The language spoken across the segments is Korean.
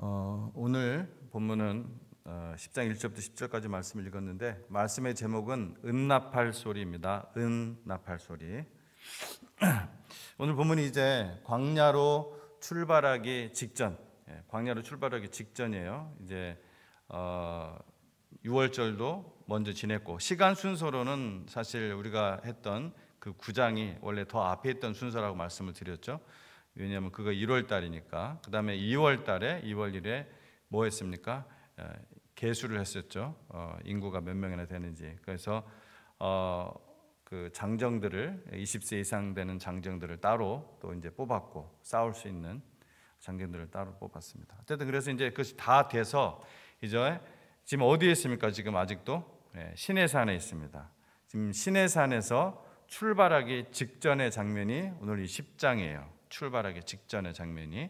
오늘 본문은 10장 1절부터 10절까지 말씀을 읽었는데 말씀의 제목은 은나팔 소리입니다. 은나팔 소리. 오늘 본문이 이제 광야로 출발하기 직전, 광야로 출발하기 직전이에요. 이제 6월절도 먼저 지냈고 시간 순서로는 사실 우리가 했던 그 9장이 원래 더 앞에 있던 순서라고 말씀을 드렸죠. 왜냐하면 그거 1월 달이니까. 그 다음에 2월 달에 2월 1일에 뭐 했습니까? 계수를 했었죠. 인구가 몇 명이나 되는지. 그래서 그 장정들을 20세 이상 되는 장정들을 따로 또 이제 뽑았고 싸울 수 있는 장정들을 따로 뽑았습니다. 어쨌든 그래서 이제 그것이 다 돼서 이제 지금 어디에 있습니까? 지금 아직도 시내산에 있습니다. 지금 시내산에서 출발하기 직전의 장면이 오늘 이 10장이에요. 출발하기 직전의 장면이.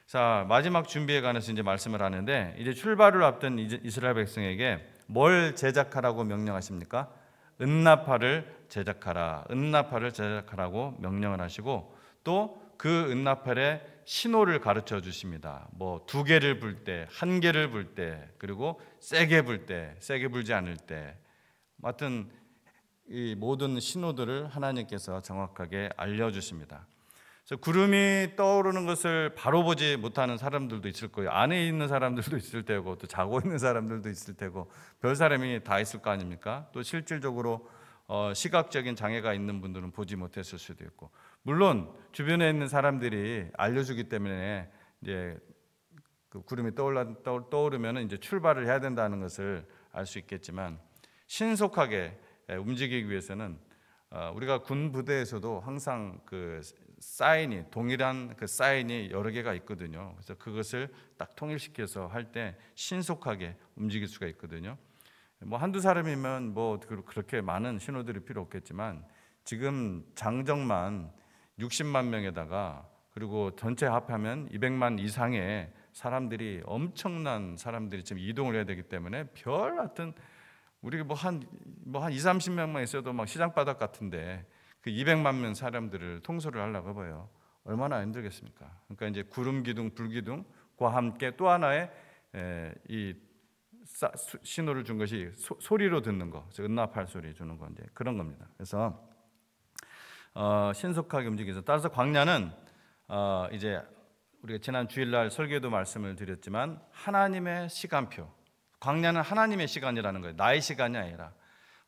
자, 마지막 준비에 관해서 이제 말씀을 하는데 이제 출발을 앞둔 이스라엘 백성에게 뭘 제작하라고 명령하십니까? 은나팔을 제작하라. 은나팔을 제작하라고 명령을 하시고 또 그 은나팔의 신호를 가르쳐 주십니다. 뭐 2개를 불 때, 1개를 불 때, 그리고 세게 불 때, 세게 불지 않을 때, 하여튼 이 모든 신호들을 하나님께서 정확하게 알려주십니다. 그래서 구름이 떠오르는 것을 바로 보지 못하는 사람들도 있을 거예요. 안에 있는 사람들도 있을 테고 또 자고 있는 사람들도 있을 테고 별 사람이 다 있을 거 아닙니까? 또 실질적으로 시각적인 장애가 있는 분들은 보지 못했을 수도 있고, 물론 주변에 있는 사람들이 알려주기 때문에 이제 그 구름이 떠오르면 이제 출발을 해야 된다는 것을 알 수 있겠지만 신속하게 움직이기 위해서는 우리가 군 부대에서도 항상 그 사인이 동일한 그 사인이 여러 개가 있거든요. 그래서 그것을 딱 통일시켜서 할 때 신속하게 움직일 수가 있거든요. 뭐 한두 사람이면 뭐 그렇게 많은 신호들이 필요 없겠지만 지금 장정만 60만 명에다가 그리고 전체 합하면 200만 이상의 사람들이 엄청난 사람들이 지금 이동을 해야 되기 때문에 별 같은 우리 한 2, 30명만 있어도 막 시장 바닥 같은데 그 200만 명 사람들을 통솔을 하려고 해봐요. 얼마나 힘들겠습니까? 그러니까 이제 구름 기둥, 불 기둥과 함께 또 하나의 이 신호를 준 것이 소리로 듣는 거, 은나팔 소리 주는 거 이제 그런 겁니다. 그래서 신속하게 움직여서 따라서 광야는 이제 우리가 지난 주일날 설교도 말씀을 드렸지만 하나님의 시간표. 광야는 하나님의 시간이라는 거예요. 나의 시간이 아니라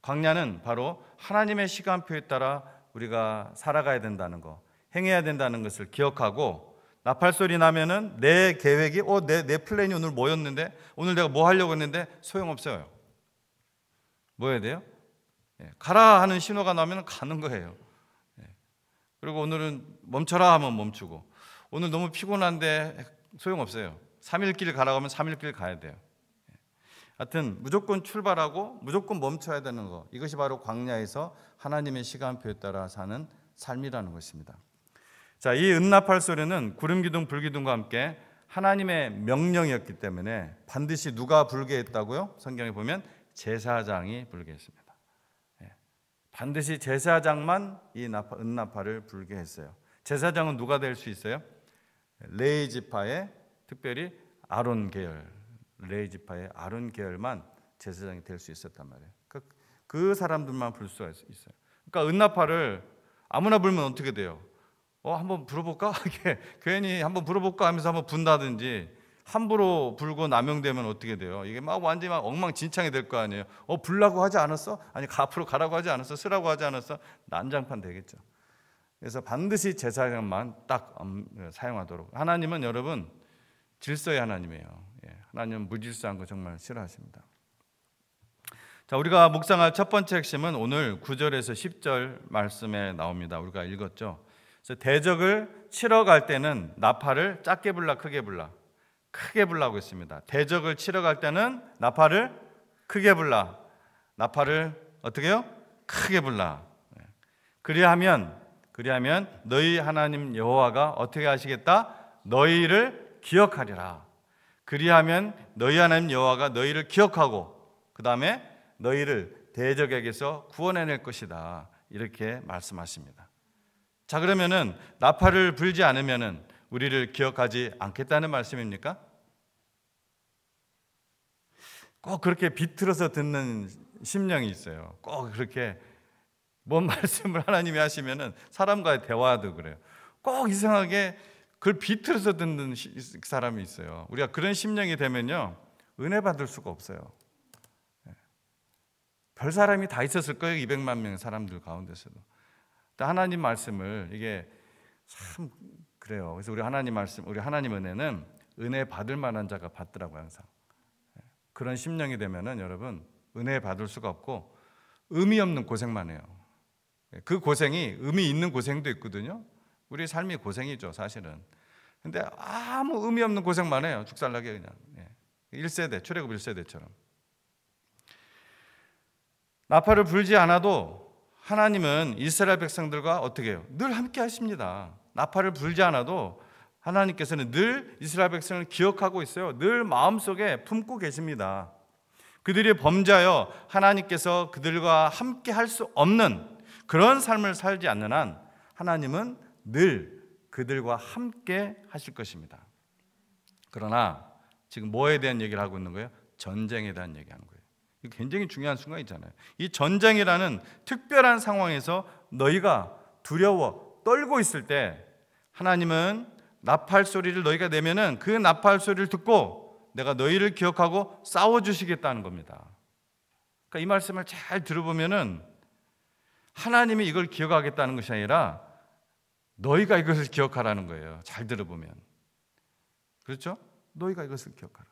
광야는 바로 하나님의 시간표에 따라 우리가 살아가야 된다는 거, 행해야 된다는 것을 기억하고 나팔 소리 나면은 내 계획이 내 플랜이 오늘 뭐였는데 오늘 내가 뭐 하려고 했는데 소용없어요. 뭐 해야 돼요? 가라 하는 신호가 나면 가는 거예요. 그리고 오늘은 멈춰라 하면 멈추고 오늘 너무 피곤한데 소용없어요. 3일 길 가라고 하면 3일 길 가야 돼요. 하여튼 무조건 출발하고 무조건 멈춰야 되는 거, 이것이 바로 광야에서 하나님의 시간표에 따라 사는 삶이라는 것입니다. 자, 이 은나팔 소리는 구름기둥 불기둥과 함께 하나님의 명령이었기 때문에 반드시 누가 불게 했다고요? 성경에 보면 제사장이 불게 했습니다. 반드시 제사장만 이 은나팔을 불게 했어요. 제사장은 누가 될 수 있어요? 레위 지파의 특별히 아론 계열, 레위 지파의 아론 계열만 제사장이 될 수 있었단 말이에요. 그 사람들만 불 수가 있어요. 그러니까 은나팔을 아무나 불면 어떻게 돼요? 한번 불어볼까? 괜히 한번 불어볼까 하면서 한번 분다든지 함부로 불고 남용되면 어떻게 돼요? 이게 막 완전히 막 엉망진창이 될 거 아니에요. 불라고 하지 않았어? 아니 앞으로 가라고 하지 않았어? 쓰라고 하지 않았어? 난장판 되겠죠. 그래서 반드시 제사장만 딱 사용하도록. 하나님은 여러분 질서의 하나님이에요. 하나님은 무질서한 거 정말 싫어하십니다. 자, 우리가 묵상할 첫 번째 핵심은 오늘 9절에서 10절 말씀에 나옵니다. 우리가 읽었죠. 그래서 대적을 치러 갈 때는 나팔을 작게 불라 크게 불라? 크게 불라고 했습니다. 대적을 치러 갈 때는 나팔을 크게 불라. 나팔을 어떻게 해요? 크게 불라. 그리하면 너희 하나님 여호와가 어떻게 하시겠다? 너희를 기억하리라. 그리하면 너희 하나님 여호와가 너희를 기억하고 그 다음에 너희를 대적에게서 구원해낼 것이다. 이렇게 말씀하십니다. 자, 그러면은 나팔을 불지 않으면은 우리를 기억하지 않겠다는 말씀입니까? 꼭 그렇게 비틀어서 듣는 심령이 있어요. 꼭 그렇게 뭔 말씀을 하나님이 하시면은 사람과의 대화도 그래요. 꼭 이상하게 그걸 비틀어서 듣는 사람이 있어요. 우리가 그런 심령이 되면요, 은혜 받을 수가 없어요. 별 사람이 다 있었을 거예요. 200만 명 사람들 가운데서도. 하나님 말씀을, 이게 참 그래요. 그래서 우리 하나님 말씀, 우리 하나님 은혜는 은혜 받을 만한 자가 받더라고요, 항상. 그런 심령이 되면은 여러분, 은혜 받을 수가 없고 의미 없는 고생만 해요. 그 고생이 의미 있는 고생도 있거든요. 우리 삶이 고생이죠, 사실은. 근데 아무 의미 없는 고생만 해요. 죽살나게 그냥. 1세대, 출애굽 1세대처럼. 나팔을 불지 않아도 하나님은 이스라엘 백성들과 어떻게 해요? 늘 함께 하십니다. 나팔을 불지 않아도 하나님께서는 늘 이스라엘 백성을 기억하고 있어요. 늘 마음속에 품고 계십니다. 그들이 범죄하여 하나님께서 그들과 함께 할 수 없는 그런 삶을 살지 않는 한 하나님은 늘 그들과 함께 하실 것입니다. 그러나 지금 뭐에 대한 얘기를 하고 있는 거예요? 전쟁에 대한 얘기하는 거예요. 이게 굉장히 중요한 순간이잖아요. 이 전쟁이라는 특별한 상황에서 너희가 두려워 떨고 있을 때 하나님은 나팔 소리를 너희가 내면은 그 나팔 소리를 듣고 내가 너희를 기억하고 싸워주시겠다는 겁니다. 그러니까 이 말씀을 잘 들어보면은 하나님이 이걸 기억하겠다는 것이 아니라 너희가 이것을 기억하라는 거예요. 잘 들어보면. 그렇죠? 너희가 이것을 기억하라.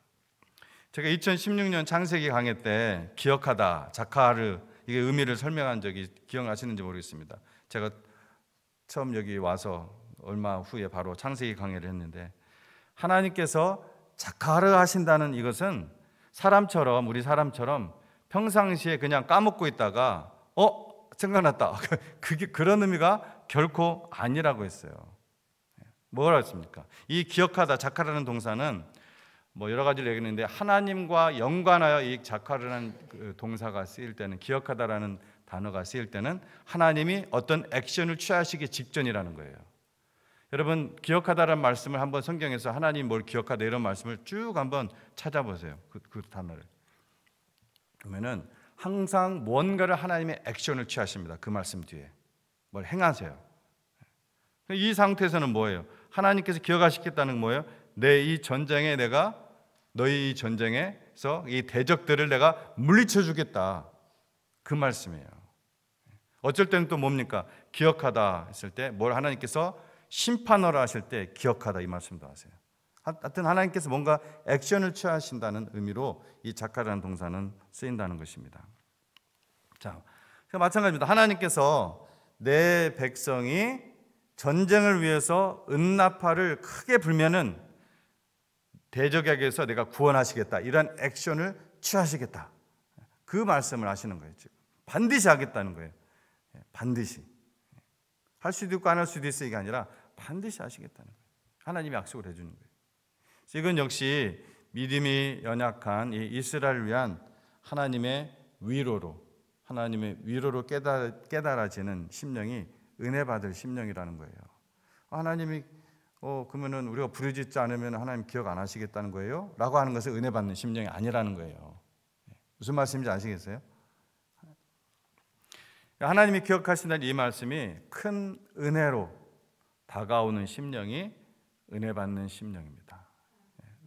제가 2016년 창세기 강의 때 기억하다, 자카르, 이게 의미를 설명한 적이 기억나시는지 모르겠습니다. 제가 처음 여기 와서 얼마 후에 바로 창세기 강의를 했는데, 하나님께서 자카르 하신다는 이것은 사람처럼, 우리 사람처럼 평상시에 그냥 까먹고 있다가 생각났다. 그게 그런 의미가 결코 아니라고 했어요. 뭐라 했습니까? 이 기억하다, 자카르라는 동사는 뭐 여러 가지를 얘기했는데, 하나님과 연관하여 이 자카르라는 그 동사가 쓰일 때는, 기억하다라는 단어가 쓰일 때는 하나님이 어떤 액션을 취하시기 직전이라는 거예요. 여러분, 기억하다라는 말씀을 한번 성경에서 하나님 뭘 기억하다 이런 말씀을 쭉 한번 찾아보세요. 그 단어를. 그러면은 항상 뭔가를 하나님의 액션을 취하십니다. 그 말씀 뒤에 뭘 행하세요. 이 상태에서는 뭐예요? 하나님께서 기억하시겠다는 뭐예요? 내 이 전쟁에 내가, 너희 이 전쟁에서 이 대적들을 내가 물리쳐 주겠다, 그 말씀이에요. 어쩔 때는 또 뭡니까? 기억하다 했을 때 뭘 하나님께서 심판하라 하실 때 기억하다 이 말씀도 하세요. 하여튼 하나님께서 뭔가 액션을 취하신다는 의미로 이 자카라는 동사는 쓰인다는 것입니다. 자, 마찬가지입니다. 하나님께서 내 백성이 전쟁을 위해서 은나팔을 크게 불면은 대적에게서 내가 구원하시겠다, 이런 액션을 취하시겠다, 그 말씀을 하시는 거예요. 지금 반드시 하겠다는 거예요. 반드시. 할 수도 있고 안 할 수도 있어, 이게 아니라 반드시 하시겠다는 거예요. 하나님이 약속을 해주는 거예요. 이건 역시 믿음이 연약한 이 이스라엘을 위한 하나님의 위로로 깨달아지는 심령이 은혜 받을 심령이라는 거예요. 하나님이 그러면은 우리가 부르짖지 않으면 하나님 기억 안 하시겠다는 거예요? 라고 하는 것은 은혜 받는 심령이 아니라는 거예요. 무슨 말씀인지 아시겠어요? 하나님이 기억하신다는 이 말씀이 큰 은혜로 다가오는 심령이 은혜 받는 심령입니다.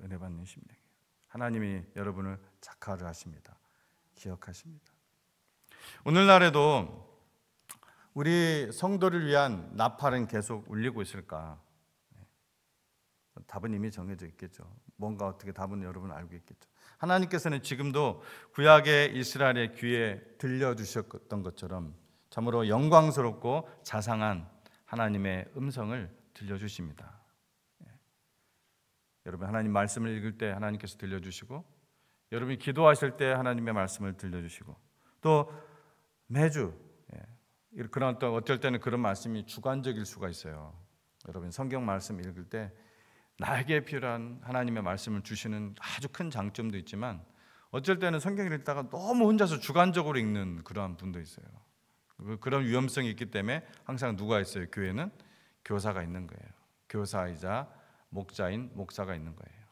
은혜 받는 심령이에요. 하나님이 여러분을 자카를 하십니다. 기억하십니다. 오늘날에도 우리 성도를 위한 나팔은 계속 울리고 있을까? 답은 이미 정해져 있겠죠. 뭔가 어떻게 답은 여러분 알고 있겠죠. 하나님께서는 지금도 구약의 이스라엘의 귀에 들려주셨던 것처럼 참으로 영광스럽고 자상한 하나님의 음성을 들려주십니다. 여러분, 하나님 말씀을 읽을 때 하나님께서 들려주시고, 여러분이 기도하실 때 하나님의 말씀을 들려주시고, 또 매주 그런 또 어쩔 때는 그런 말씀이 주관적일 수가 있어요. 여러분, 성경 말씀 읽을 때 나에게 필요한 하나님의 말씀을 주시는 아주 큰 장점도 있지만, 어쩔 때는 성경을 읽다가 너무 혼자서 주관적으로 읽는 그러한 분도 있어요. 그런 위험성이 있기 때문에 항상 누가 있어요? 교회는 교사가 있는 거예요. 교사이자 목자인 목사가 있는 거예요.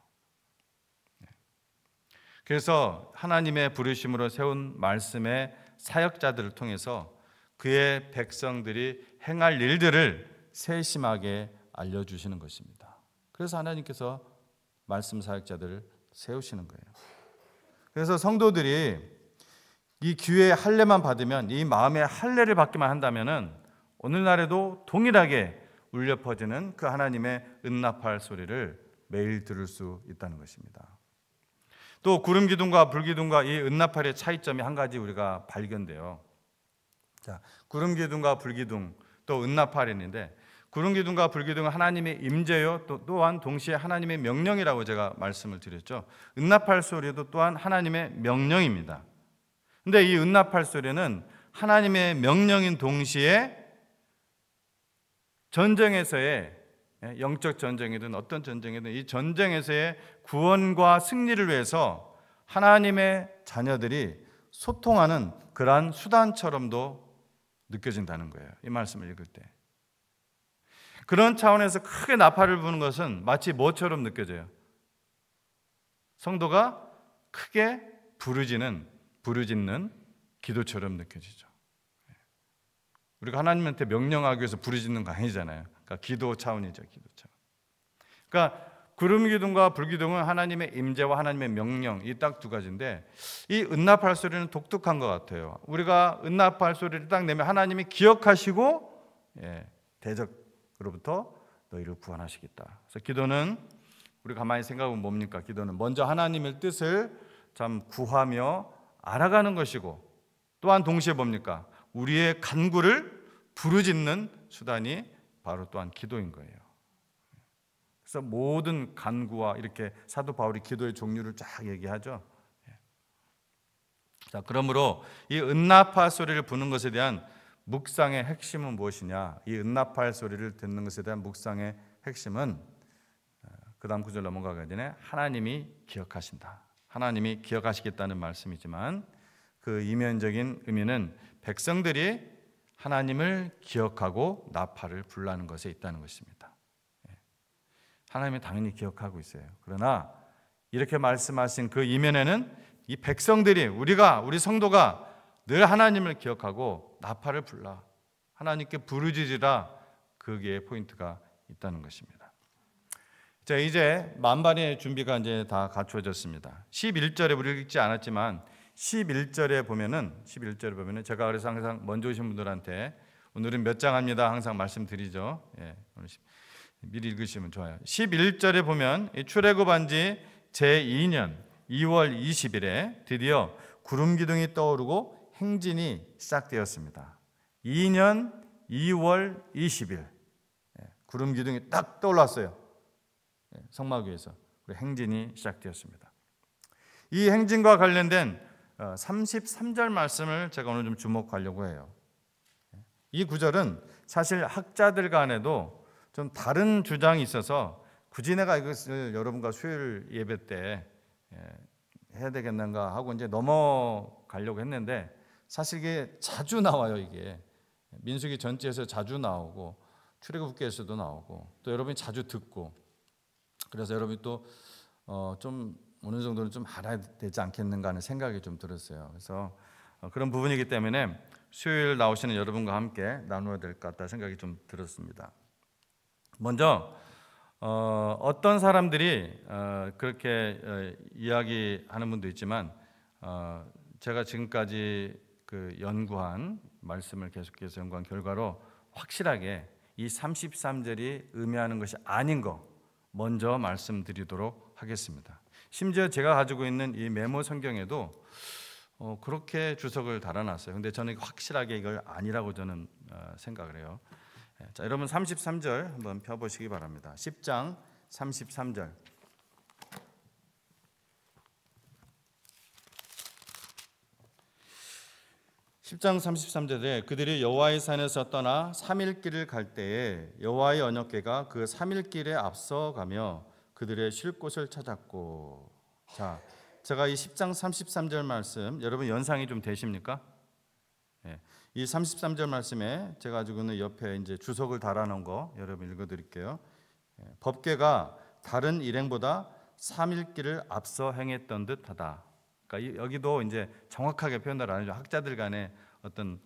그래서 하나님의 부르심으로 세운 말씀의 사역자들을 통해서 그의 백성들이 행할 일들을 세심하게 알려주시는 것입니다. 그래서 하나님께서 말씀 사역자들을 세우시는 거예요. 그래서 성도들이 이 기회의 할례만 받으면, 이 마음의 할례를 받기만 한다면은 오늘날에도 동일하게 울려 퍼지는 그 하나님의 은나팔 소리를 매일 들을 수 있다는 것입니다. 또 구름 기둥과 불 기둥과 이 은나팔의 차이점이 한 가지 우리가 발견돼요. 자, 구름 기둥과 불 기둥 또 은나팔이 있는데, 구름 기둥과 불 기둥은 하나님의 임재요, 또한 동시에 하나님의 명령이라고 제가 말씀을 드렸죠. 은나팔 소리도 또한 하나님의 명령입니다. 근데 이 은나팔 소리는 하나님의 명령인 동시에 전쟁에서의, 영적 전쟁이든 어떤 전쟁이든 이 전쟁에서의 구원과 승리를 위해서 하나님의 자녀들이 소통하는 그러한 수단처럼도 느껴진다는 거예요. 이 말씀을 읽을 때. 그런 차원에서 크게 나팔을 부는 것은 마치 뭐처럼 느껴져요? 성도가 크게 부르짖는 기도처럼 느껴지죠. 우리가 하나님한테 명령하기 위해서 부르짖는 거 아니잖아요. 그러니까 기도 차원이죠, 기도 차원. 그러니까 구름 기둥과 불 기둥은 하나님의 임재와 하나님의 명령, 이 딱 두 가지인데, 이 은나팔 소리는 독특한 것 같아요. 우리가 은나팔 소리를 딱 내면 하나님이 기억하시고 대적으로부터 너희를 구원하시겠다. 그래서 기도는, 우리 가만히 생각하면 뭡니까? 기도는 먼저 하나님의 뜻을 참 구하며 알아가는 것이고, 또한 동시에 뭡니까? 우리의 간구를 부르짖는 수단이 바로 또한 기도인 거예요. 그래서 모든 간구와, 이렇게 사도 바울이 기도의 종류를 쫙 얘기하죠. 자, 그러므로 이 은나팔 소리를 부는 것에 대한 묵상의 핵심은 무엇이냐? 이 은나팔 소리를 듣는 것에 대한 묵상의 핵심은, 그 다음 구절 넘어가기 전에 하나님이 기억하신다, 하나님이 기억하시겠다는 말씀이지만, 그 이면적인 의미는 백성들이 하나님을 기억하고 나팔을 불라는 것에 있다는 것입니다. 하나님이 당연히 기억하고 있어요. 그러나 이렇게 말씀하신 그 이면에는 이 백성들이, 우리 성도가 늘 하나님을 기억하고 나팔을 불라, 하나님께 부르짖으라, 거기에 포인트가 있다는 것입니다. 자, 이제 만반의 준비가 이제 다 갖추어졌습니다. 11절에 우리 읽지 않았지만 11절에 보면은 제가 그래서 항상 먼저 오신 분들한테 오늘은 몇 장 합니다 항상 말씀드리죠. 미리 읽으시면 좋아요. 11절에 보면 출애굽한 지 제2년 2월 20일에 드디어 구름 기둥이 떠오르고 행진이 시작되었습니다. 2년 2월 20일 구름 기둥이 딱 떠올랐어요. 성막 위에서 행진이 시작되었습니다. 이 행진과 관련된 33절 말씀을 제가 오늘 좀 주목하려고 해요. 이 구절은 사실 학자들 간에도 좀 다른 주장이 있어서 굳이 내가 이것을 여러분과 수요일 예배 때 해야 되겠는가 하고 이제 넘어가려고 했는데, 사실 이게 자주 나와요. 이게 민수기 전체에서 자주 나오고 출애굽기에서도 나오고 또 여러분이 자주 듣고, 그래서 여러분이 또 좀 어느 정도는 좀 알아야 되지 않겠는가 하는 생각이 좀 들었어요. 그래서 그런 부분이기 때문에 수요일 나오시는 여러분과 함께 나누어야 될 것 같다 생각이 좀 들었습니다. 먼저 어떤 사람들이 그렇게 이야기하는 분도 있지만, 제가 지금까지 그 연구한 말씀을 계속해서 연구한 결과로 확실하게 이 33절이 의미하는 것이 아닌 거 먼저 말씀드리도록 하겠습니다. 심지어 제가 가지고 있는 이 메모 성경에도 그렇게 주석을 달아놨어요. 근데 저는 확실하게 이걸 아니라고 저는 생각을 해요. 자, 여러분 33절 한번 펴보시기 바랍니다. 10장 33절. 10장 33절에 그들이 여호와의 산에서 떠나 3일 길을 갈 때에 여호와의 언약궤가 그 3일 길에 앞서가며 그들의 쉴 곳을 찾았고. 자, 제가 이 10장 33절 말씀 여러분 연상이 좀 되십니까? 이 33절 말씀에 제가 가지고 있는 옆에 이제 주석을 달아놓은 거 여러분 읽어드릴게요. 법궤가 다른 일행보다 3일 길을 앞서 행했던 듯하다. 그러니까 여기도 이제 정확하게 표현을 안 해줘. 학자들 간에 어떤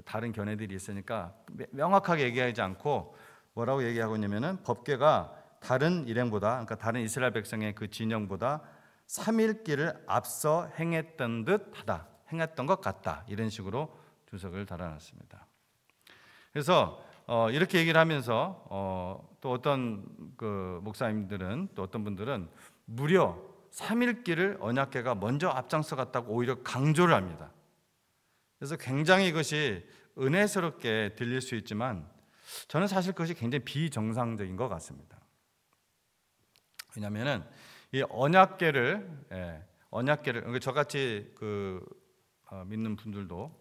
다른 견해들이 있으니까 명확하게 얘기하지 않고 뭐라고 얘기하고 있냐면은 법궤가 다른 일행보다, 그러니까 다른 이스라엘 백성의 그 진영보다 3일 길을 앞서 행했던 듯하다, 행했던 것 같다, 이런 식으로 주석을 달아놨습니다. 그래서 이렇게 얘기를 하면서 또 어떤 그 목사님들은, 또 어떤 분들은 무려 3일 길을 언약궤가 먼저 앞장서 갔다고 오히려 강조를 합니다. 그래서 굉장히 이것이 은혜스럽게 들릴 수 있지만 저는 사실 그것이 굉장히 비정상적인 것 같습니다. 왜냐하면은 이 언약궤를 저같이 믿는 분들도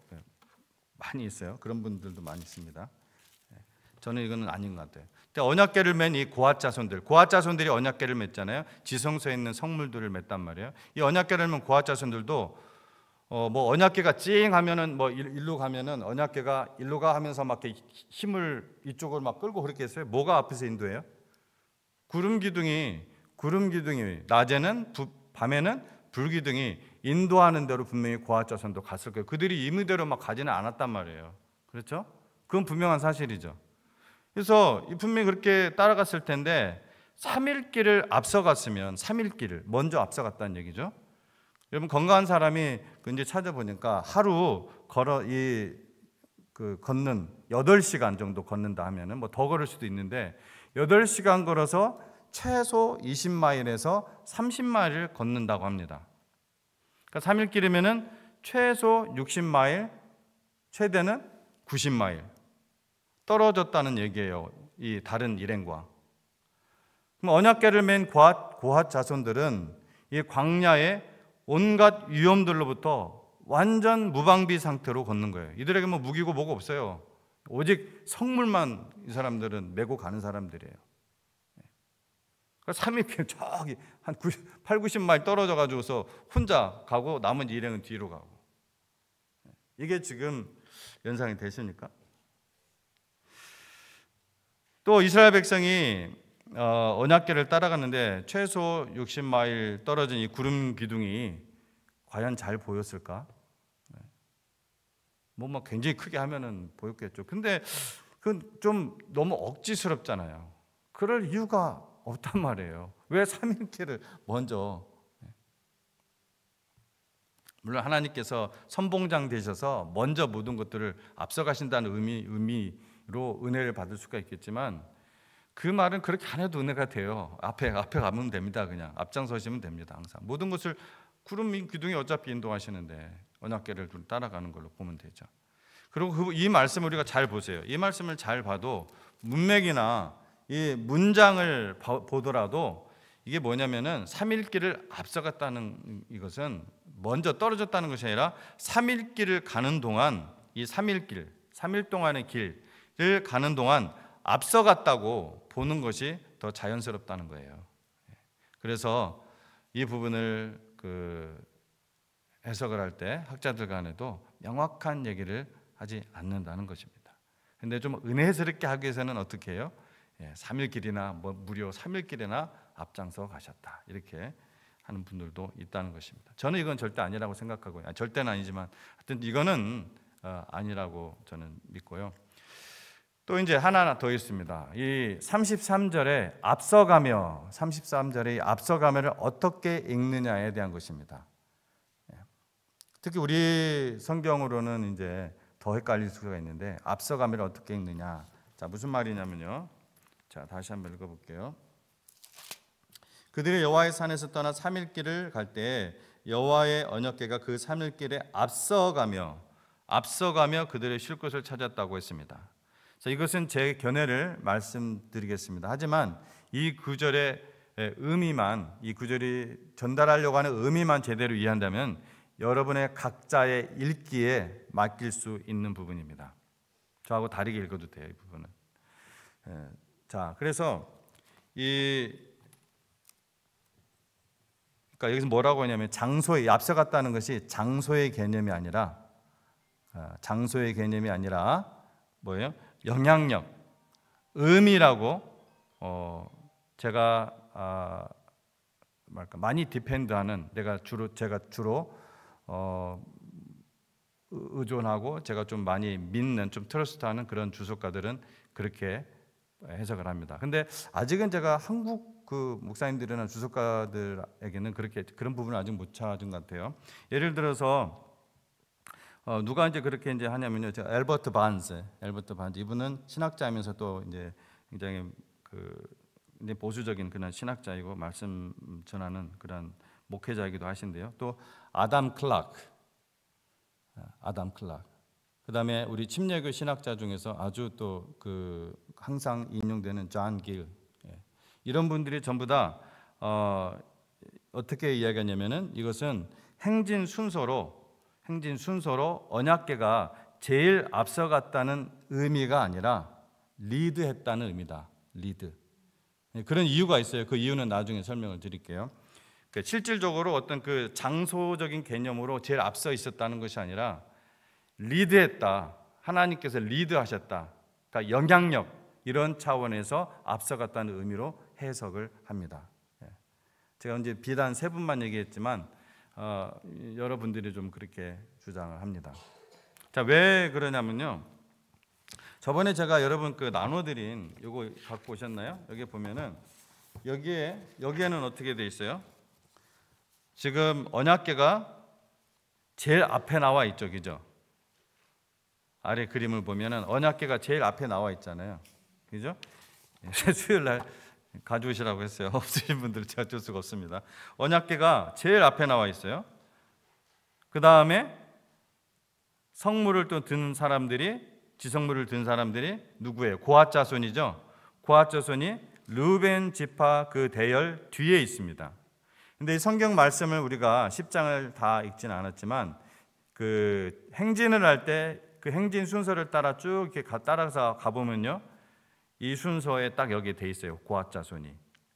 많이 있어요. 그런 분들도 많이 있습니다. 저는 이거는 아닌 것 같아요. 언약궤를 맨 이 고핫 자손들이 언약궤를 맸잖아요. 지성소에 있는 성물들을 맸단 말이에요. 이 언약궤를 맨 고핫 자손들도 뭐 언약궤가 찡 하면은 뭐 일로 가면은 언약궤가 일로 가 하면서 막 이렇게 힘을 이쪽을 막 끌고 그렇게 했어요. 뭐가 앞에서 인도해요? 구름 기둥이 낮에는 밤에는 불 기둥이 인도하는 대로 분명히 고핫 자손도 갔을 거예요. 그들이 임의대로 막 가지는 않았단 말이에요. 그렇죠? 그건 분명한 사실이죠. 그래서 분명히 그렇게 따라갔을 텐데 3일 길을 앞서갔으면 3일 길을 먼저 앞서갔다는 얘기죠. 여러분 건강한 사람이 이제 찾아보니까 하루 걷는 8시간 정도 걷는다 하면은 뭐 더 걸을 수도 있는데 8시간 걸어서 최소 20마일에서 30마일을 걷는다고 합니다. 그러니까 3일 길이면은 최소 60마일, 최대는 90마일 떨어졌다는 얘기예요. 이 다른 일행과. 그럼 언약궤를 맨 고핫 자손들은 이 광야의 온갖 위험들로부터 완전 무방비 상태로 걷는 거예요. 이들에게 뭐 무기고 뭐고 없어요. 오직 성물만 이 사람들은 메고 가는 사람들이에요. 그러니까 3일 저기 한 8, 90마일 떨어져 가지고서 혼자 가고 나머지 일행은 뒤로 가고. 이게 지금 연상이 되십니까? 또 이스라엘 백성이 언약궤를 따라갔는데 최소 60마일 떨어진 이 구름 기둥이 과연 잘 보였을까? 뭐 굉장히 크게 하면은 보였겠죠. 근데 그건 좀 너무 억지스럽잖아요. 그럴 이유가 없단 말이에요. 왜 3일길을 먼저? 물론 하나님께서 선봉장 되셔서 먼저 모든 것들을 앞서가신다는 의미로 은혜를 받을 수가 있겠지만 그 말은 그렇게 안 해도 은혜가 돼요. 앞에 가면 됩니다. 그냥 앞장서시면 됩니다. 항상 모든 것을 구름 기둥이 어차피 인도하시는데 언약궤를 따라가는 걸로 보면 되죠. 그리고 이 말씀을 우리가 잘 보세요. 이 말씀을 잘 봐도 문맥이나 이 문장을 보더라도 이게 뭐냐면은 3일 길을 앞서갔다는 이것은 먼저 떨어졌다는 것이 아니라 3일 길을 가는 동안 이 3일 동안의 길을 가는 동안 앞서갔다고 보는 것이 더 자연스럽다는 거예요. 그래서 이 부분을 해석을 할 때 학자들 간에도 명확한 얘기를 하지 않는다는 것입니다. 근데 좀 은혜스럽게 하기 위해서는 어떻게 해요? 3일 길이나 무려 3일 길이나 앞장서 가셨다. 이렇게 하는 분들도 있다는 것입니다. 저는 이건 절대 아니라고 생각하고요. 절대는 아니지만 하여튼 이거는 아니라고 저는 믿고요. 또 이제 하나 더 있습니다. 이 33절에 앞서가며를 어떻게 읽느냐에 대한 것입니다. 특히 우리 성경으로는 이제 더 헷갈릴 수가 있는데 앞서가며를 어떻게 읽느냐. 자, 무슨 말이냐면요. 자, 다시 한번 읽어볼게요. 그들이 여호와의 산에서 떠나 3일 길을 갈 때 여호와의 언약궤가 그 3일 길에 앞서가며 그들의 쉴 곳을 찾았다고 했습니다. 자, 이것은 제 견해를 말씀드리겠습니다. 하지만 이 구절의 의미만, 이 구절이 전달하려고 하는 의미만 제대로 이해한다면 여러분의 각자의 읽기에 맡길 수 있는 부분입니다. 저하고 다르게 읽어도 돼요, 이 부분은. 자, 그래서 그러니까 여기서 뭐라고 하냐면 장소에 앞서갔다는 것이 장소의 개념이 아니라 뭐예요? 영향력, 의미라고 제가 많이 디펜드하는 제가 주로 의존하고 제가 좀 많이 믿는, 좀 트러스트하는 그런 주석가들은 그렇게 해석을 합니다. 근데 아직은 제가 한국 그 목사님들이나 주석가들에게는 그런 부분을 아직 못 찾은 것 같아요. 예를 들어서 누가 이제 그렇게 이제 하냐면요, 제가 엘버트 반즈 이분은 신학자이면서 또 이제 굉장히 이제 보수적인 그런 신학자이고 말씀 전하는 그런 목회자이기도 하신데요. 또 아담 클락. 그다음에 우리 침례교 신학자 중에서 아주 또 항상 인용되는 존 길. 이런 분들이 전부 다 어떻게 이야기하냐면은 이것은 행진 순서로 언약궤가 제일 앞서갔다는 의미가 아니라 리드했다는 의미다. 리드. 그런 이유가 있어요. 그 이유는 나중에 설명을 드릴게요. 실질적으로 어떤 그 장소적인 개념으로 제일 앞서 있었다는 것이 아니라 리드했다. 하나님께서 리드하셨다. 그러니까 영향력 이런 차원에서 앞서갔다는 의미로 해석을 합니다. 제가 이제 비단 세 분만 얘기했지만 여러분들이 좀 그렇게 주장을 합니다. 자, 왜 그러냐면요. 저번에 제가 여러분 나눠드린 요거 갖고 오셨나요? 여기 보면은 여기에는 어떻게 돼 있어요? 지금 언약궤가 제일 앞에 나와 있죠, 그죠? 아래 그림을 보면은 언약궤가 제일 앞에 나와 있잖아요, 그죠? 수요일 날 가져오시라고 했어요. 없으신 분들은 제가 줄 수가 없습니다. 언약궤가 제일 앞에 나와 있어요. 그 다음에 성물을 또 든 사람들이, 지성물을 든 사람들이 누구예요? 고핫 자손이죠. 고핫 자손이 르우벤 지파 그 대열 뒤에 있습니다. 근데 이 성경 말씀을 우리가 10장을 다 읽지는 않았지만 그 행진을 할 때 그 행진 순서를 따라 쭉 이렇게 따라서 가보면요, 이 순서에 딱 여기 돼 있어요. 고핫 자손이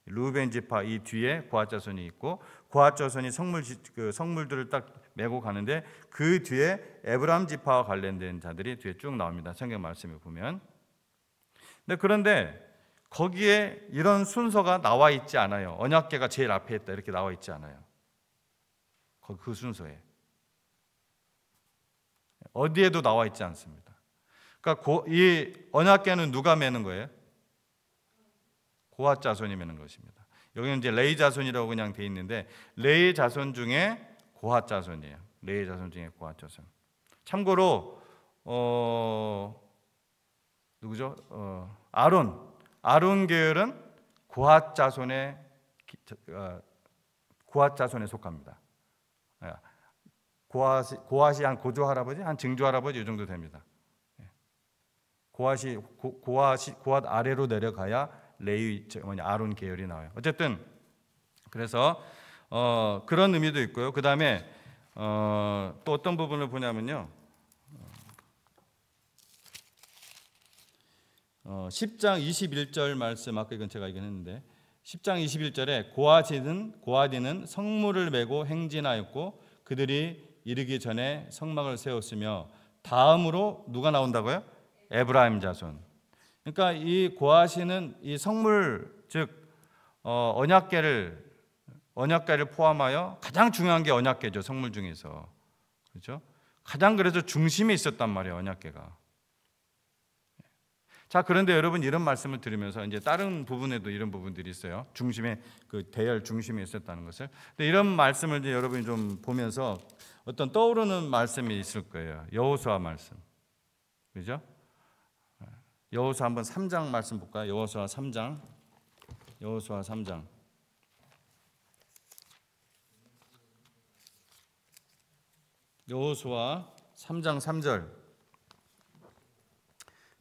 르우벤 지파 이 뒤에 고핫 자손이 있고, 고핫 자손이 성물들을 딱 메고 가는데 그 뒤에 에브라임 지파와 관련된 자들이 뒤에 쭉 나옵니다. 성경 말씀에 보면. 그런데 거기에 이런 순서가 나와 있지 않아요. 언약궤가 제일 앞에 있다 이렇게 나와 있지 않아요. 그 순서에 어디에도 나와 있지 않습니다. 그러니까 이 언약궤는 누가 매는 거예요? 고핫 자손이 매는 것입니다. 여기는 이제 레위 자손이라고 그냥 돼 있는데 레위 자손 중에 고핫 자손이에요. 레위 자손 중에 고핫 자손. 참고로 누구죠? 아론 계열은 고핫 자손에 속합니다. 고핫이 한 고조 할아버지, 한 증조 할아버지 이 정도 됩니다. 고핫 아래로 내려가야 레위 아론 계열이 나와요. 어쨌든 그래서 그런 의미도 있고요. 그 다음에 또 어떤 부분을 보냐면요. 10장 21절 말씀, 아까 이건 제가 얘기했는데 10장 21절에 고아디는 성물을 메고 행진하였고 그들이 이르기 전에 성막을 세웠으며 다음으로 누가 나온다고요? 에브라임 자손. 그러니까 이 고아시는 이 성물, 즉 언약궤를 포함하여 가장 중요한 게 언약궤죠. 성물 중에서. 그렇죠? 가장 그래서 중심에 있었단 말이에요, 언약궤가. 자, 그런데 여러분 이런 말씀을 들으면서 이제 다른 부분에도 이런 부분들이 있어요. 중심에 대열 중심에 있었다는 것을. 근데 이런 말씀을 이제 여러분이 좀 보면서 어떤 떠오르는 말씀이 있을 거예요. 여호수아 말씀. 그죠? 여호수아 한번 3장 말씀 볼까요? 여호수아 3장. 여호수아 3장. 여호수아 3장 3절.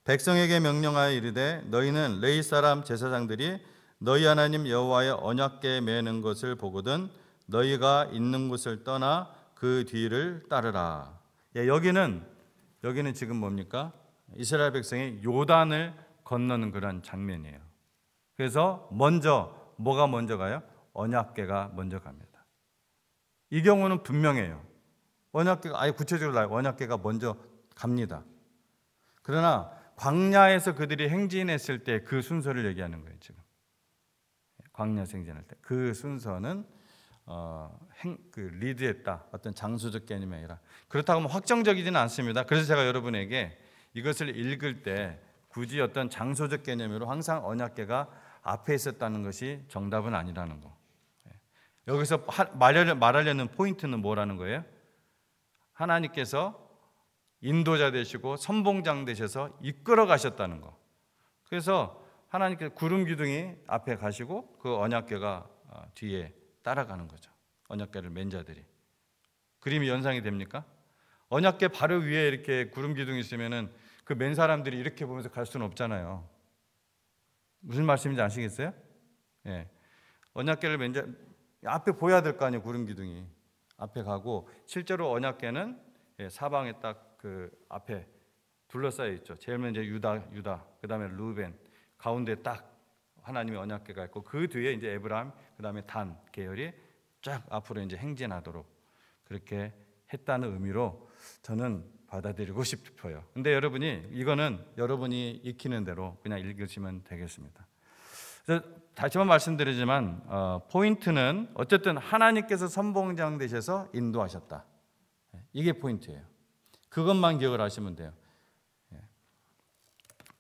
백성에게 명령하여 이르되 너희는 레위 사람 제사장들이 너희 하나님 여호와의 언약궤에 매는 것을 보거든 너희가 있는 곳을 떠나 그 뒤를 따르라. 여기는 지금 뭡니까? 이스라엘 백성이 요단을 건너는 그런 장면이에요. 그래서 뭐가 먼저 가요? 언약궤가 먼저 갑니다. 이 경우는 분명해요. 언약궤가 아예 구체적으로 나와요. 언약궤가 먼저 갑니다. 그러나 광야에서 그들이 행진했을 때 그 순서를 얘기하는 거예요. 지금 광야에서 행진할 때 그 순서는 리드했다. 어떤 장소적 개념이 아니라. 그렇다고 하면 확정적이지는 않습니다. 그래서 제가 여러분에게 이것을 읽을 때 굳이 어떤 장소적 개념으로 항상 언약궤가 앞에 있었다는 것이 정답은 아니라는 거. 여기서 말하려는 포인트는 뭐라는 거예요? 하나님께서 인도자 되시고 선봉장 되셔서 이끌어 가셨다는 거. 그래서 하나님께서 구름 기둥이 앞에 가시고 그 언약궤가 뒤에 따라가는 거죠. 언약궤를 맨 자들이. 그림이 연상이 됩니까? 언약궤 바로 위에 이렇게 구름 기둥이 있으면은 그 맨 사람들이 이렇게 보면서 갈 수는 없잖아요. 무슨 말씀인지 아시겠어요? 예. 언약궤를 맨 자 앞에 보여야 될 거 아니에요. 구름 기둥이 앞에 가고 실제로 언약궤는 사방에 딱 그 앞에 둘러싸여 있죠. 제일 먼저 유다, 그다음에 루벤, 가운데 딱 하나님의 언약궤가 있고 그 뒤에 이제 에브라임, 그다음에 단 계열이 쫙 앞으로 이제 행진하도록 그렇게 했다는 의미로 저는 받아들이고 싶어요. 근데 여러분이 이거는 여러분이 익히는 대로 그냥 읽으시면 되겠습니다. 그래서 다시 한번 말씀드리지만 포인트는 어쨌든 하나님께서 선봉장 되셔서 인도하셨다. 이게 포인트예요. 그것만 기억을 하시면 돼요.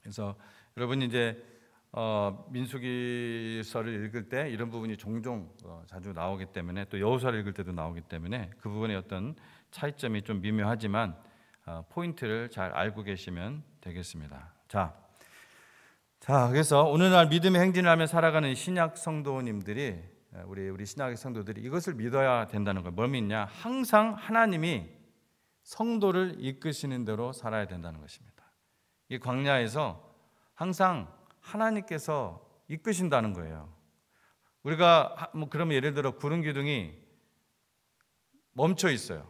그래서 여러분이 이제 민수기서를 읽을 때 이런 부분이 종종 자주 나오기 때문에 또 여호수아를 읽을 때도 나오기 때문에 그 부분의 어떤 차이점이 좀 미묘하지만 포인트를 잘 알고 계시면 되겠습니다. 자, 그래서 오늘날 믿음의 행진을 하며 살아가는 신약 성도님들이 우리 신약의 성도들이 이것을 믿어야 된다는 거예요. 뭘 믿냐? 항상 하나님이 성도를 이끄시는 대로 살아야 된다는 것입니다. 이 광야에서 항상 하나님께서 이끄신다는 거예요. 우리가 그러면 예를 들어 구름 기둥이 멈춰 있어요.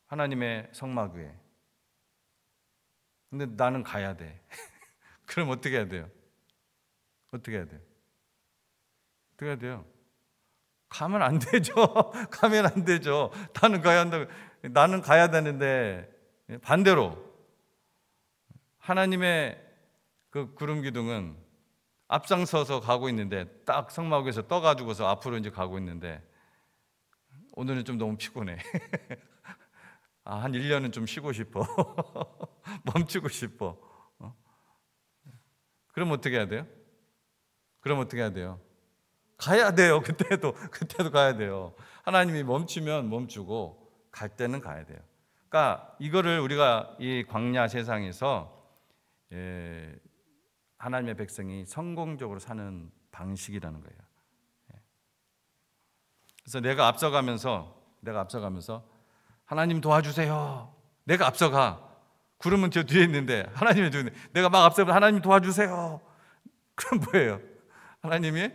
하나님의 성막 위에. 근데 나는 가야 돼. 그럼 어떻게 해야 돼요? 어떻게 해야 돼요? 어떻게 해야 돼요? 가면 안 되죠. 가면 안 되죠. 나는 가야 되는데 반대로 하나님의 그 구름 기둥은 앞장서서 가고 있는데 딱 성막 위에서 떠가지고서 앞으로 이제 가고 있는데 오늘은 좀 너무 피곤해. 한 1년은 좀 쉬고 싶어. 멈추고 싶어. 그럼 어떻게 해야 돼요? 가야 돼요. 그때도 가야 돼요. 하나님이 멈추면 멈추고 갈 때는 가야 돼요. 그러니까 이거를 우리가 이 광야 세상에서 하나님의 백성이 성공적으로 사는 방식이라는 거예요. 그래서 내가 앞서가면서 하나님 도와주세요. 내가 앞서가. 구름은 저 뒤에 있는데 하나님이 뒤에 있는데 내가 막 앞서면 하나님 도와주세요. 그럼 뭐예요? 하나님이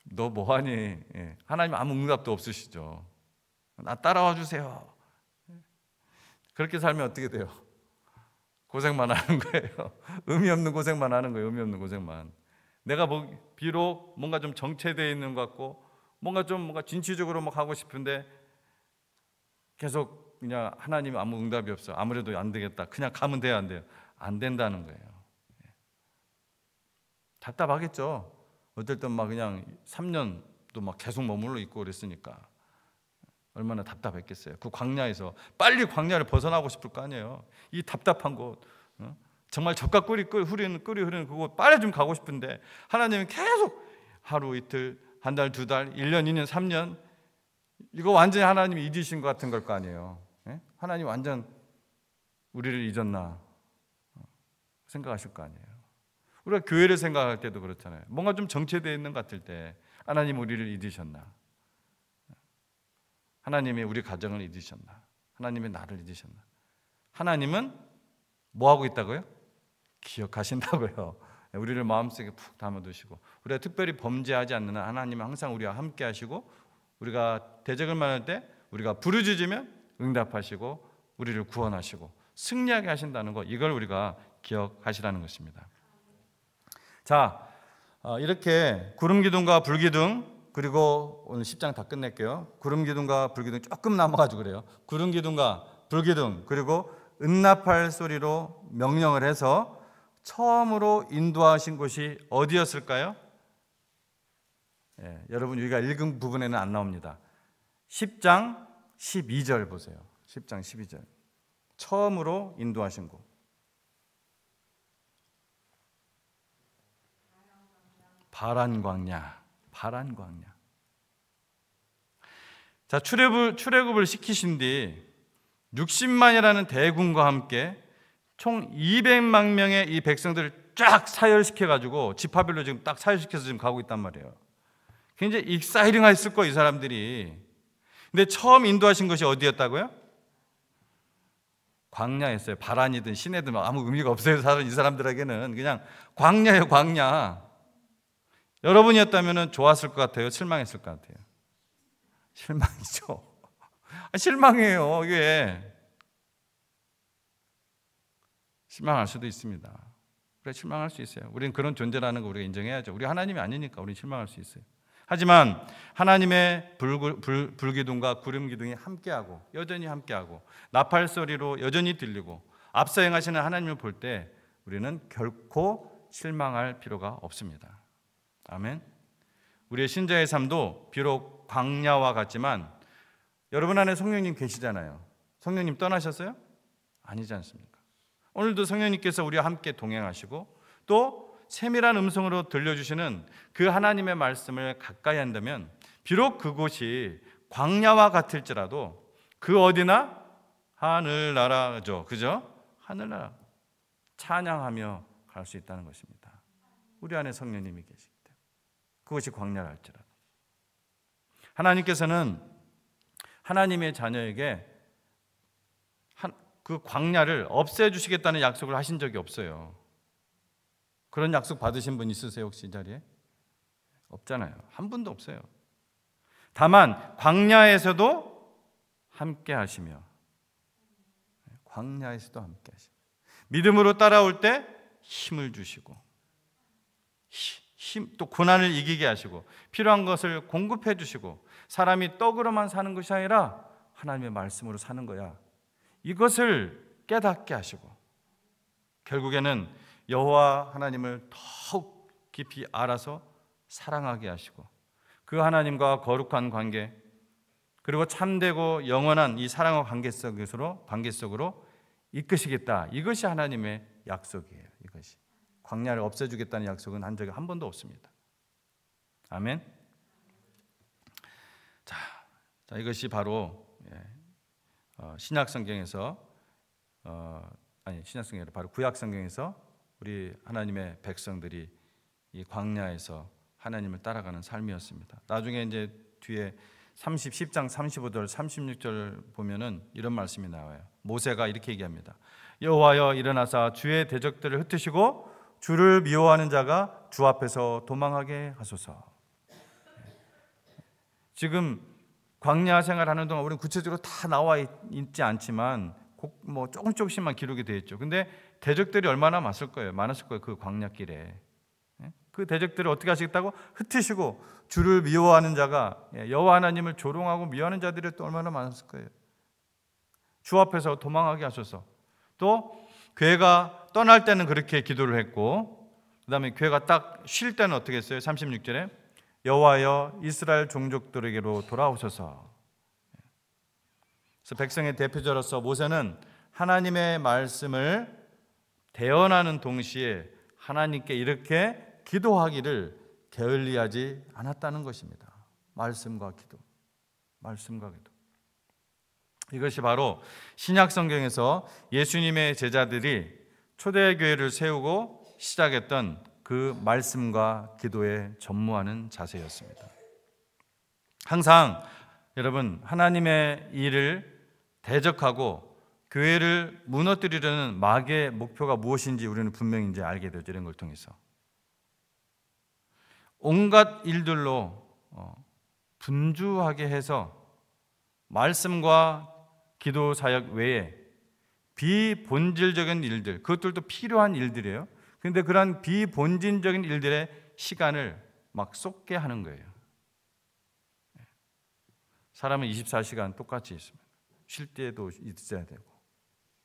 너 뭐하니? 하나님 아무 응답도 없으시죠. 나 따라와 주세요. 그렇게 살면 어떻게 돼요? 고생만 하는 거예요. 의미 없는 고생만 하는 거예요. 의미 없는 고생만. 내가 비록 뭔가 좀 정체되어 있는 것 같고 뭔가 진취적으로 막 하고 싶은데 계속 그냥 하나님 아무 응답이 없어. 아무래도 안 되겠다. 그냥 가면 돼요, 안 돼요? 안 된다는 거예요. 답답하겠죠. 어떨 땐 막 그냥 3년도 막 계속 머물러 있고 그랬으니까 얼마나 답답했겠어요. 그 광야에서 빨리 광야를 벗어나고 싶을 거 아니에요. 이 답답한 곳, 정말 젓가 끓이 흐르는 그곳 빨리 좀 가고 싶은데 하나님은 계속 하루 이틀, 한 달, 두 달, 1년, 2년, 3년 이거 완전히 하나님이 잊으신 것 같은 걸 거 아니에요. 하나님 완전 우리를 잊었나 생각하실 거 아니에요. 우리가 교회를 생각할 때도 그렇잖아요. 뭔가 좀 정체되어 있는 것 같을 때 하나님 우리를 잊으셨나? 하나님이 우리 가정을 잊으셨나? 하나님이 나를 잊으셨나? 하나님은 뭐 하고 있다고요? 기억하신다고요. 우리를 마음속에 푹 담아두시고 우리가 특별히 범죄하지 않는 한 하나님은 항상 우리와 함께 하시고 우리가 대적을 만날 때 우리가 부르짖으면 응답하시고 우리를 구원하시고 승리하게 하신다는 것, 이걸 우리가 기억하시라는 것입니다. 자, 이렇게 구름기둥과 불기둥, 그리고 오늘 10장 다 끝낼게요. 구름기둥과 불기둥 조금 남아가지고 그래요. 구름기둥과 불기둥, 그리고 응답할 소리로 명령을 해서 처음으로 인도하신 곳이 어디였을까요? 여러분 우리가 읽은 부분에는 안 나옵니다. 10장 12절 보세요. 10장 12절. 처음으로 인도하신 곳. 바란 광야. 바란 광야. 자, 출애굽을 시키신 뒤 60만이라는 대군과 함께 총 200만 명의 이 백성들을 쫙 사열시켜 가지고 지파별로 지금 딱 사열시켜서 지금 가고 있단 말이에요. 굉장히 익사이링했을 거예요, 이 사람들이. 근데 처음 인도하신 것이 어디였다고요? 광야였어요. 바란이든 시내든 아무 의미가 없어요. 이 사람들에게는 그냥 광야예요, 광야. 여러분이었다면 좋았을 것 같아요? 실망했을 것 같아요? 실망이죠. 실망해요. 이게 실망할 수도 있습니다. 그래, 실망할 수 있어요. 우리는 그런 존재라는 거 우리가 인정해야죠. 우리 하나님이 아니니까 우리는 실망할 수 있어요. 하지만 하나님의 불기둥과 구름기둥이 함께하고 여전히 함께하고 나팔 소리로 여전히 들리고 앞서 행하시는 하나님을 볼 때 우리는 결코 실망할 필요가 없습니다. 아멘. 우리의 신자의 삶도 비록 광야와 같지만 여러분 안에 성령님 계시잖아요. 성령님 떠나셨어요? 아니지 않습니까? 오늘도 성령님께서 우리와 함께 동행하시고 또 세밀한 음성으로 들려주시는 그 하나님의 말씀을 가까이 한다면 비록 그곳이 광야와 같을지라도 그 어디나 하늘나라죠. 그죠? 하늘나라 찬양하며 갈 수 있다는 것입니다. 우리 안에 성령님이 계시기 때문에 그것이 광야라 할지라도 하나님께서는 하나님의 자녀에게 그 광야를 없애주시겠다는 약속을 하신 적이 없어요. 그런 약속 받으신 분 있으세요? 혹시 이 자리에? 없잖아요. 한 분도 없어요. 다만 광야에서도 함께 하시며 광야에서도 함께 하시며 믿음으로 따라올 때 힘을 주시고 또 고난을 이기게 하시고 필요한 것을 공급해 주시고 사람이 떡으로만 사는 것이 아니라 하나님의 말씀으로 사는 거야. 이것을 깨닫게 하시고 결국에는 여호와 하나님을 더욱 깊이 알아서 사랑하게 하시고 그 하나님과 거룩한 관계 그리고 참되고 영원한 이 사랑과 관계 속으로 이끄시겠다. 이것이 하나님의 약속이에요. 이것이 광야를 없애주겠다는 약속은 한 적이 한 번도 없습니다. 아멘. 자, 이것이 바로 신약 성경에서 신약 성경이 바로 구약 성경에서 우리 하나님의 백성들이 이 광야에서 하나님을 따라가는 삶이었습니다. 나중에 이제 뒤에 10장 35절 36절 보면은 이런 말씀이 나와요. 모세가 이렇게 얘기합니다. 여호와여 일어나사 주의 대적들을 흩으시고 주를 미워하는 자가 주 앞에서 도망하게 하소서. 지금 광야 생활하는 동안 우리는 구체적으로 다 나와 있지 않지만 뭐 조금씩만 기록이 되어 있죠. 근데 대적들이 얼마나 많았을 거예요. 그 광야길에. 그 대적들을 어떻게 하시겠다고? 흩으시고 주를 미워하는 자가 여호와 하나님을 조롱하고 미워하는 자들이 또 얼마나 많았을 거예요. 주 앞에서 도망하게 하소서. 또 괴가 떠날 때는 그렇게 기도를 했고 그다음에 괴가 딱 쉴 때는 어떻게 했어요? 36절에 여호와여 이스라엘 종족들에게로 돌아오소서. 그래서 백성의 대표자로서 모세는 하나님의 말씀을 대언하는 동시에 하나님께 이렇게 기도하기를 게을리하지 않았다는 것입니다. 말씀과 기도. 이것이 바로 신약 성경에서 예수님의 제자들이 초대교회를 세우고 시작했던 그 말씀과 기도에 전무하는 자세였습니다. 항상 여러분 하나님의 일을 대적하고 교회를 무너뜨리려는 마귀의 목표가 무엇인지 우리는 분명히 이제 알게 되죠. 이런 걸 통해서 온갖 일들로 분주하게 해서 말씀과 기도 사역 외에 비본질적인 일들, 그것들도 필요한 일들이에요. 그런데 그런 비본질적인 일들의 시간을 막 쏟게 하는 거예요. 사람은 24시간 똑같이 있습니다. 쉴 때도 있어야 되고,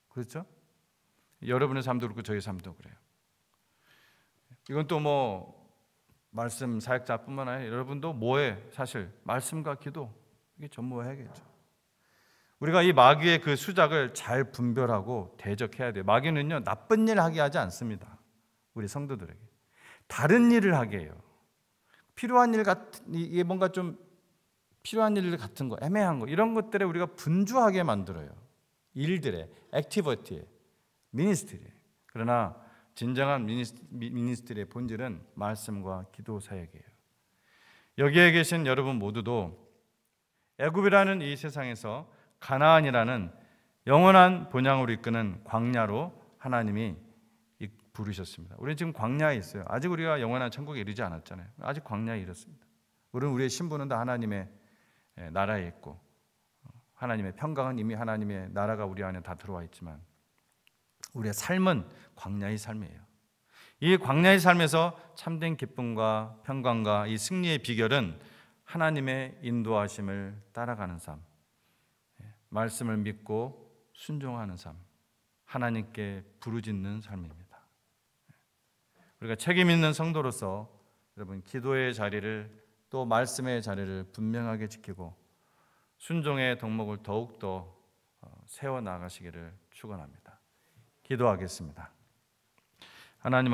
그렇죠? 여러분의 삶도 그렇고 저희 삶도 그래요. 이건 또 뭐 말씀 사역자뿐만 아니라 여러분도 뭐에 사실 말씀과 기도 이게 전무해야겠죠. 우리가 이 마귀의 그 수작을 잘 분별하고 대적해야 돼요. 마귀는요 나쁜 일 하게 하지 않습니다. 우리 성도들에게 다른 일을 하게 해요. 필요한 일 같은 이게 뭔가 좀 필요한 일 같은 거, 애매한 거 이런 것들에 우리가 분주하게 만들어요. 일들에, 액티비티에, 미니스트리에. 그러나 진정한 미니스트리의 본질은 말씀과 기도 사역이에요. 여기에 계신 여러분 모두도 애굽이라는 이 세상에서 가나안이라는 영원한 본향으로 이끄는 광야로 하나님이 부르셨습니다. 우리는 지금 광야에 있어요. 아직 우리가 영원한 천국에 이르지 않았잖아요. 아직 광야에 이르습니다. 우리의 신분은 다 하나님의 나라에 있고 하나님의 평강은 이미 하나님의 나라가 우리 안에 다 들어와 있지만 우리의 삶은 광야의 삶이에요. 이 광야의 삶에서 참된 기쁨과 평강과 이 승리의 비결은 하나님의 인도하심을 따라가는 삶, 말씀을 믿고 순종하는 삶, 하나님께 부르짖는 삶입니다. 우리가 책임 있는 성도로서 여러분 기도의 자리를 또 말씀의 자리를 분명하게 지키고 순종의 덕목을 더욱더 세워나가시기를 축원합니다. 기도하겠습니다. 하나님